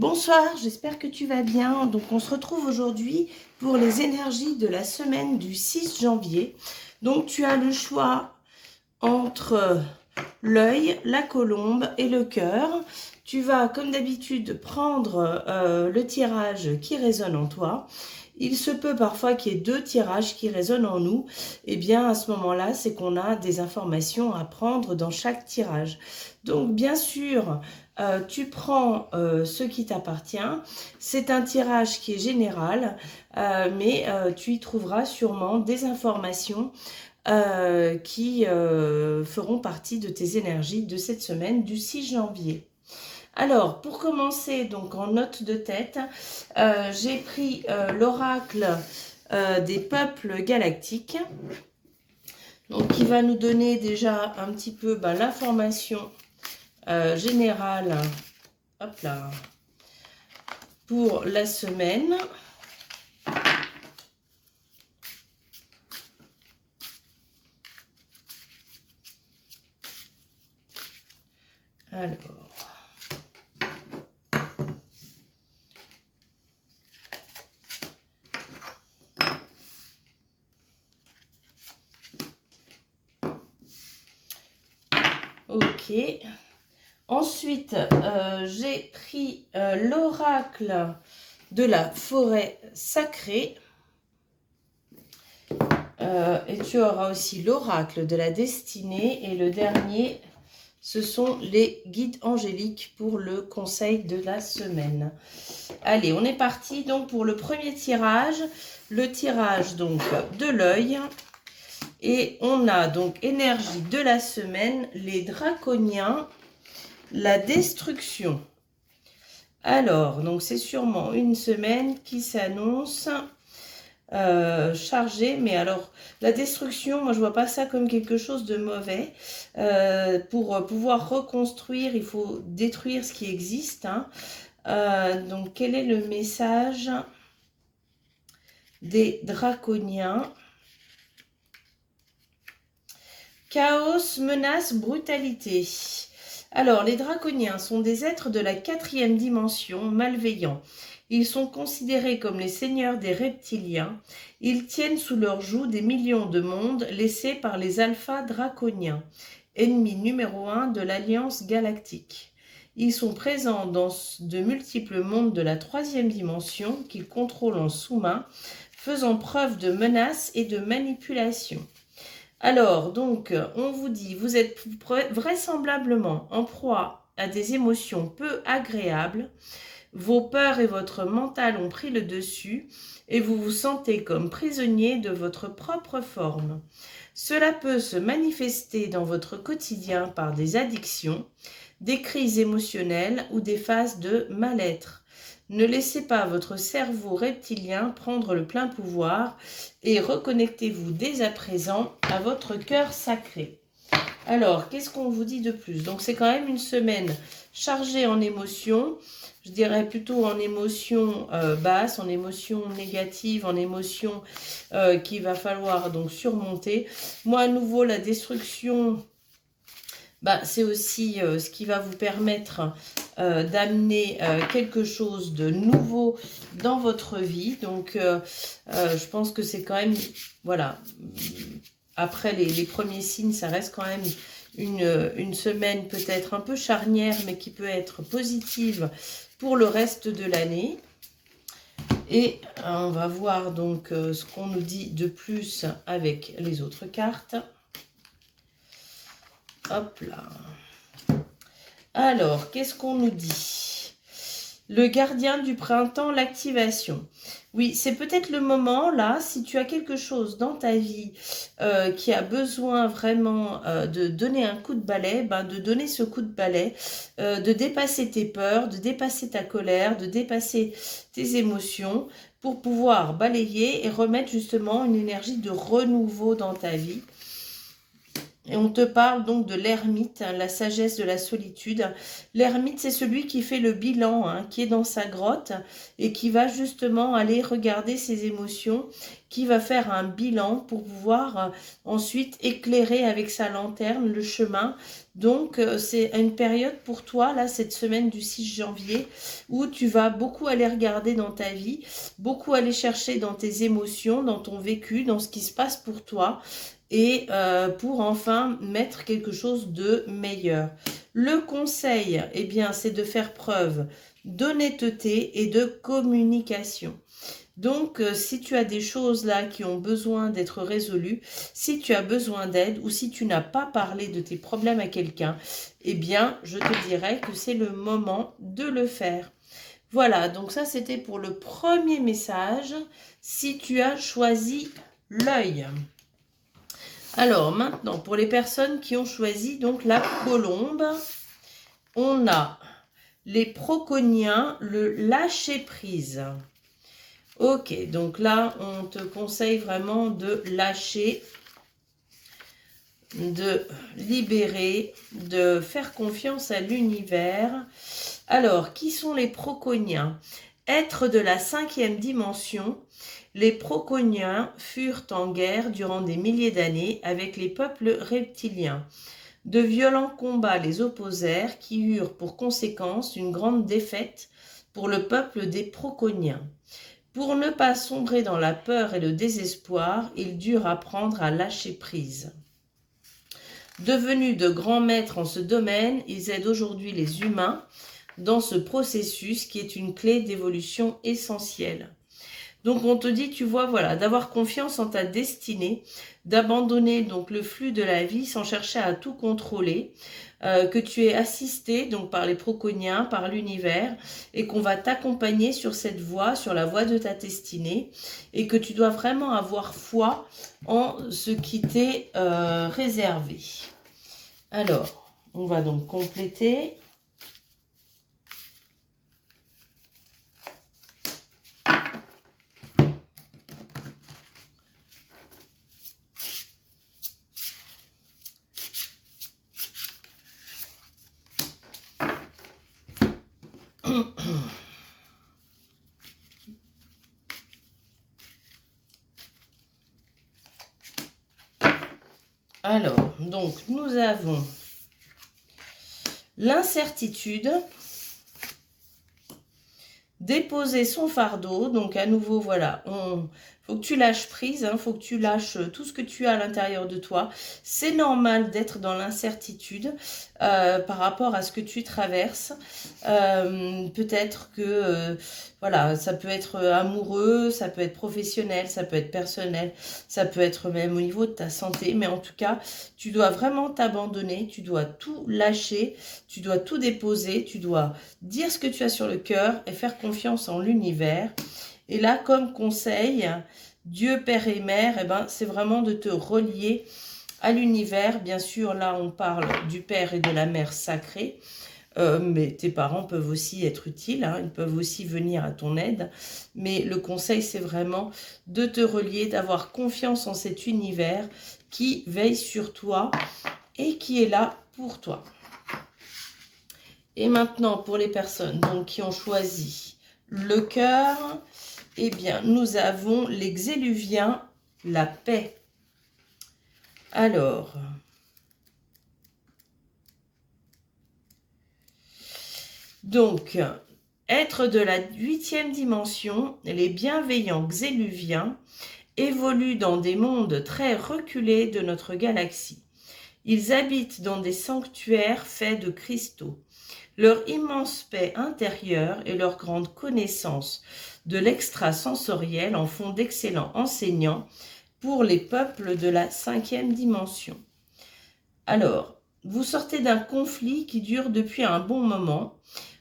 Bonsoir, j'espère que tu vas bien. Donc on se retrouve aujourd'hui pour les énergies de la semaine du 6 janvier. Donc tu as le choix entre l'œil, la colombe et le cœur. Tu vas comme d'habitude prendre le tirage qui résonne en toi. Il se peut parfois qu'il y ait deux tirages qui résonnent en nous. Et bien à ce moment-là, c'est qu'on a des informations à prendre dans chaque tirage. Donc bien sûr, tu prends ce qui t'appartient. C'est un tirage qui est général, mais tu y trouveras sûrement des informations qui feront partie de tes énergies de cette semaine du 6 janvier. Alors, pour commencer, donc en note de tête, j'ai pris l'oracle des peuples galactiques, donc qui va nous donner déjà un petit peu l'information générale, hop là, pour la semaine. Alors, ok. Ensuite, j'ai pris l'oracle de la forêt sacrée. Et tu auras aussi l'oracle de la destinée. Et le dernier, ce sont les guides angéliques pour le conseil de la semaine. Allez, on est parti donc pour le premier tirage. Le tirage donc de l'œil. Et on a donc énergie de la semaine, les draconiens, la destruction. Alors, donc c'est sûrement une semaine qui s'annonce chargée, mais alors la destruction, moi je vois pas ça comme quelque chose de mauvais. Pour pouvoir reconstruire, il faut détruire ce qui existe. Donc quel est le message des draconiens? Chaos, menace, brutalité. Alors, les draconiens sont des êtres de la 4e dimension, malveillants. Ils sont considérés comme les seigneurs des reptiliens. Ils tiennent sous leur joug des millions de mondes laissés par les alphas draconiens, ennemis numéro 1 de l'Alliance galactique. Ils sont présents dans de multiples mondes de la 3e dimension qu'ils contrôlent en sous-main, faisant preuve de menace et de manipulation. Alors, donc, on vous dit, vous êtes vraisemblablement en proie à des émotions peu agréables, vos peurs et votre mental ont pris le dessus et vous vous sentez comme prisonnier de votre propre forme. Cela peut se manifester dans votre quotidien par des addictions, des crises émotionnelles ou des phases de mal-être. Ne laissez pas votre cerveau reptilien prendre le plein pouvoir et reconnectez-vous dès à présent à votre cœur sacré. Alors, qu'est-ce qu'on vous dit de plus? Donc, c'est quand même une semaine chargée en émotions. Je dirais plutôt en émotions basses, en émotions négatives, en émotions qu'il va falloir donc surmonter. Moi, à nouveau, la destruction, c'est aussi ce qui va vous permettre d'amener quelque chose de nouveau dans votre vie. Donc, je pense que c'est quand même, voilà, après les premiers signes, ça reste quand même une semaine peut-être un peu charnière, mais qui peut être positive pour le reste de l'année. Et on va voir donc ce qu'on nous dit de plus avec les autres cartes. Hop là. Alors, qu'est-ce qu'on nous dit? Le gardien du printemps, l'activation. Oui, c'est peut-être le moment, là, si tu as quelque chose dans ta vie qui a besoin vraiment de donner un coup de balai, de donner ce coup de balai, de dépasser tes peurs, de dépasser ta colère, de dépasser tes émotions pour pouvoir balayer et remettre justement une énergie de renouveau dans ta vie. Et on te parle donc de l'ermite, hein, la sagesse de la solitude. L'ermite, c'est celui qui fait le bilan, hein, qui est dans sa grotte et qui va justement aller regarder ses émotions, qui va faire un bilan pour pouvoir ensuite éclairer avec sa lanterne le chemin. Donc, c'est une période pour toi, là, cette semaine du 6 janvier, où tu vas beaucoup aller regarder dans ta vie, beaucoup aller chercher dans tes émotions, dans ton vécu, dans ce qui se passe pour toi, et pour enfin mettre quelque chose de meilleur. Le conseil, eh bien, c'est de faire preuve d'honnêteté et de communication. Donc, si tu as des choses là qui ont besoin d'être résolues, si tu as besoin d'aide ou si tu n'as pas parlé de tes problèmes à quelqu'un, eh bien, je te dirais que c'est le moment de le faire. Voilà, donc ça c'était pour le premier message. Si tu as choisi l'œil. Alors maintenant, pour les personnes qui ont choisi donc la colombe, on a les proconiens, le lâcher-prise. Ok, donc là, on te conseille vraiment de lâcher, de libérer, de faire confiance à l'univers. Alors, qui sont les proconiens? Êtres de la 5e dimension, les proconiens furent en guerre durant des milliers d'années avec les peuples reptiliens. De violents combats les opposèrent qui eurent pour conséquence une grande défaite pour le peuple des proconiens. Pour ne pas sombrer dans la peur et le désespoir, ils durent apprendre à lâcher prise. Devenus de grands maîtres en ce domaine, ils aident aujourd'hui les humains dans ce processus qui est une clé d'évolution essentielle. Donc on te dit, tu vois, voilà, d'avoir confiance en ta destinée, d'abandonner donc le flux de la vie sans chercher à tout contrôler, que tu es assisté donc par les proconiens, par l'univers, et qu'on va t'accompagner sur cette voie, sur la voie de ta destinée, et que tu dois vraiment avoir foi en ce qui t'est réservé. Alors, on va donc compléter. Alors, donc, nous avons l'incertitude, déposer son fardeau, donc à nouveau, voilà, faut que tu lâches prise, hein, faut que tu lâches tout ce que tu as à l'intérieur de toi. C'est normal d'être dans l'incertitude par rapport à ce que tu traverses. Peut-être que, voilà, ça peut être amoureux, ça peut être professionnel, ça peut être personnel, ça peut être même au niveau de ta santé. Mais en tout cas, tu dois vraiment t'abandonner, tu dois tout lâcher, tu dois tout déposer, tu dois dire ce que tu as sur le cœur et faire confiance en l'univers. Et là, comme conseil, Dieu, Père et Mère, eh ben, c'est vraiment de te relier à l'univers. Bien sûr, là, on parle du Père et de la Mère sacrée. Mais tes parents peuvent aussi être utiles, hein, ils peuvent aussi venir à ton aide. Mais le conseil, c'est vraiment de te relier, d'avoir confiance en cet univers qui veille sur toi et qui est là pour toi. Et maintenant, pour les personnes donc, qui ont choisi le cœur, eh bien, nous avons l'exéluvien, la paix. Alors, donc, être de la 8e dimension, les bienveillants xéluviens évoluent dans des mondes très reculés de notre galaxie. Ils habitent dans des sanctuaires faits de cristaux. Leur immense paix intérieure et leur grande connaissance de l'extrasensoriel en font d'excellents enseignants pour les peuples de la 5e dimension. Alors, vous sortez d'un conflit qui dure depuis un bon moment.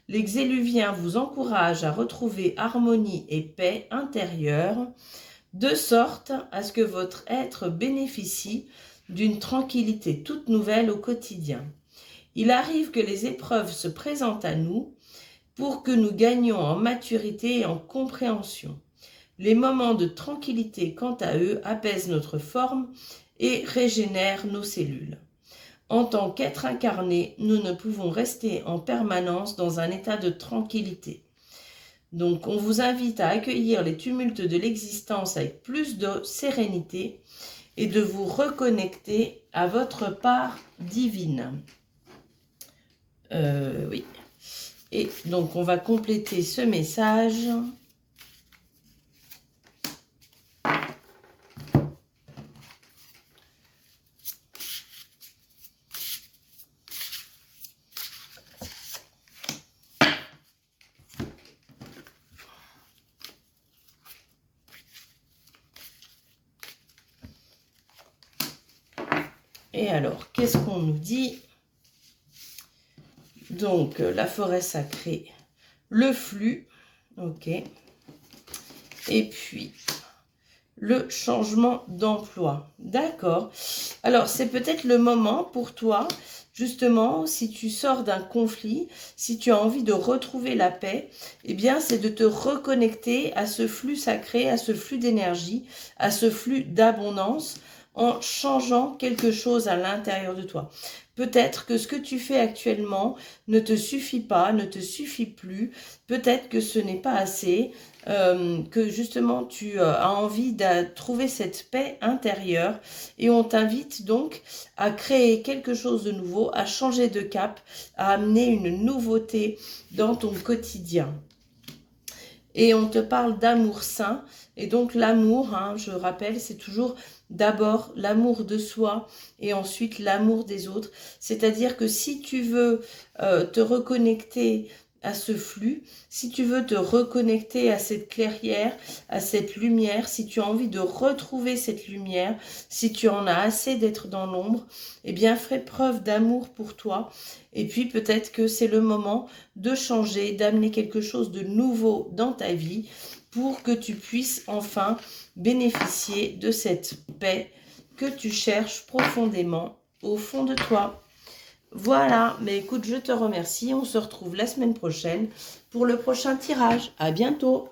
Les xéluviens vous encouragent à retrouver harmonie et paix intérieure, de sorte à ce que votre être bénéficie d'une tranquillité toute nouvelle au quotidien. Il arrive que les épreuves se présentent à nous pour que nous gagnions en maturité et en compréhension. Les moments de tranquillité, quant à eux, apaisent notre forme et régénèrent nos cellules. En tant qu'être incarné, nous ne pouvons rester en permanence dans un état de tranquillité. Donc, on vous invite à accueillir les tumultes de l'existence avec plus de sérénité et de vous reconnecter à votre part divine. Oui. Et donc, on va compléter ce message. Et alors, qu'est-ce qu'on nous dit? Donc, la forêt sacrée, le flux, ok. Et puis, le changement d'emploi, d'accord. Alors, c'est peut-être le moment pour toi, justement, si tu sors d'un conflit, si tu as envie de retrouver la paix, eh bien, c'est de te reconnecter à ce flux sacré, à ce flux d'énergie, à ce flux d'abondance, en changeant quelque chose à l'intérieur de toi. Peut-être que ce que tu fais actuellement ne te suffit pas, ne te suffit plus. Peut-être que ce n'est pas assez, que justement tu as envie de trouver cette paix intérieure. Et on t'invite donc à créer quelque chose de nouveau, à changer de cap, à amener une nouveauté dans ton quotidien. Et on te parle d'amour sain. Et donc l'amour, hein, je rappelle, c'est toujours d'abord l'amour de soi et ensuite l'amour des autres. C'est-à-dire que si tu veux te reconnecter à ce flux, si tu veux te reconnecter à cette clairière, à cette lumière, si tu as envie de retrouver cette lumière, si tu en as assez d'être dans l'ombre, eh bien fais preuve d'amour pour toi. Et puis peut-être que c'est le moment de changer, d'amener quelque chose de nouveau dans ta vie pour que tu puisses enfin bénéficier de cette paix que tu cherches profondément au fond de toi. Voilà, mais écoute, je te remercie. On se retrouve la semaine prochaine pour le prochain tirage. À bientôt.